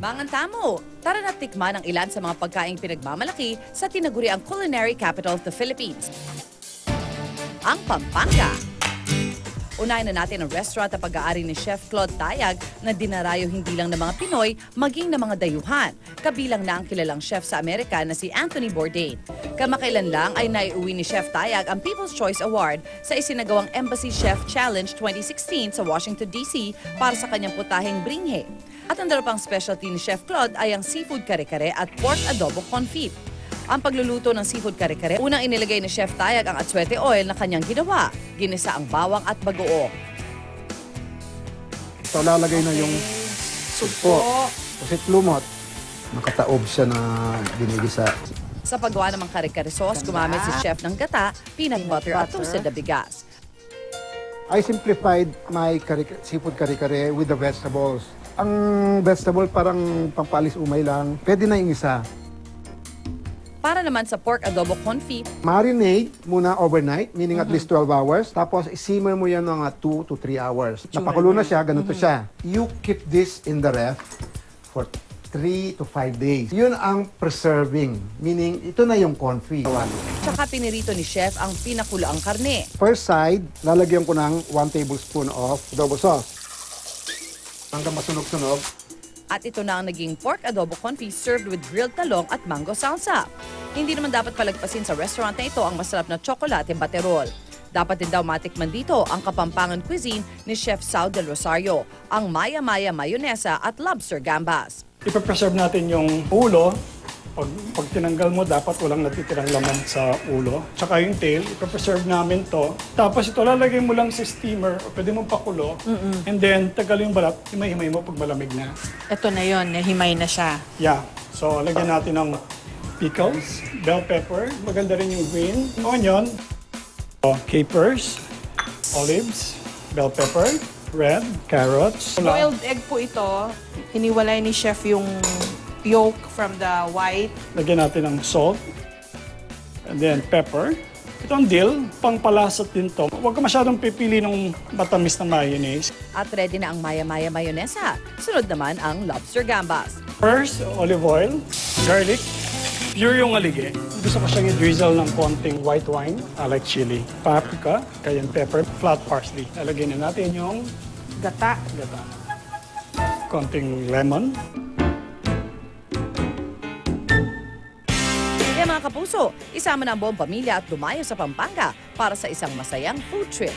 Mga tamo, tara na tikman ang ilan sa mga pagkaing pinagmamalaki sa tinaguriang culinary capital of the Philippines, ang Pampanga. Unahin na natin ang restaurant na pag-aari ni Chef Claude Tayag na dinarayo hindi lang ng mga Pinoy, maging ng mga dayuhan. Kabilang na ang kilalang chef sa Amerika na si Anthony Bourdain. Kamakailan lang ay naiuwi ni Chef Tayag ang People's Choice Award sa isinagawang Embassy Chef Challenge 2016 sa Washington, D.C. para sa kanyang putaheng bringhe. At ang dalawang specialty ni Chef Claude ay ang seafood kare-kare at pork adobo confit. Ang pagluluto ng seafood kare-kare, unang inilagay ni Chef Tayag ang atswete oil na kanyang ginawa. Ginisa ang bawang at bagoong. So lalagay na yung supo. Kasi lumot. Nakataob siya na binigisa. Sa paggawa ng kare-kare sauce, gumamit si Chef ng gata, peanut butter at toasted na bigas. I simplified my seafood kare-kare with the vegetables. Ang vegetable parang pampalis umay lang. Pwede na yung isa. Para naman sa pork adobo confit, Marinate muna overnight, meaning at least 12 hours. Tapos simmer mo yan ng 2 to 3 hours. Napakulo na siya, ganito siya. You keep this in the ref for 3 to 5 days. Yun ang preserving, meaning ito na yung confit. tsaka pinirito ni Chef ang pinakulaang karne. First side, lalagyan ko ng 1 tablespoon of adobo sauce. Hanggang masunog-sunog. At ito na ang naging pork adobo confit served with grilled talong at mango salsa. Hindi naman dapat palagpasin sa restaurant na ito ang masarap na tsokolate baterol. Dapat din daw matikman dito ang Kapampangan cuisine ni Chef Sao del Rosario, ang maya-maya mayonesa at lobster gambas. Ipapreserve natin yung ulo. Pag tinanggal mo, dapat walang natitirang laman sa ulo. Tsaka yung tail, ipapreserve namin to. Tapos ito, lalagay mo lang sa steamer o pwede mong pakulo. And then, tagal yung balat, himay-himay mo pag malamig na. Ito na yon, himay na siya. Yeah. So, lagyan natin ng pickles, bell pepper, maganda rin yung green, onion, capers, olives, bell pepper, red, carrots. Boiled egg po ito. Hiniwalay ni Chef yung yolk from the white. Lagyan natin ng salt. And then pepper. Itong dill, pangpalasat din to. Huwag ka masyadong pipili ng matamis na mayonnaise. At ready na ang maya-maya mayonesa. Sunod naman ang lobster gambas. First, olive oil, garlic, pure yung alige. Gusto ko siyang i-drizzle ng konting white wine. I like chili. Paprika, cayenne pepper, flat parsley. Lalagyan na natin yung Gata. gata. Konting lemon. Kaya mga kapuso, isama na ang buong pamilya at lumayo sa Pampanga para sa isang masayang food trip.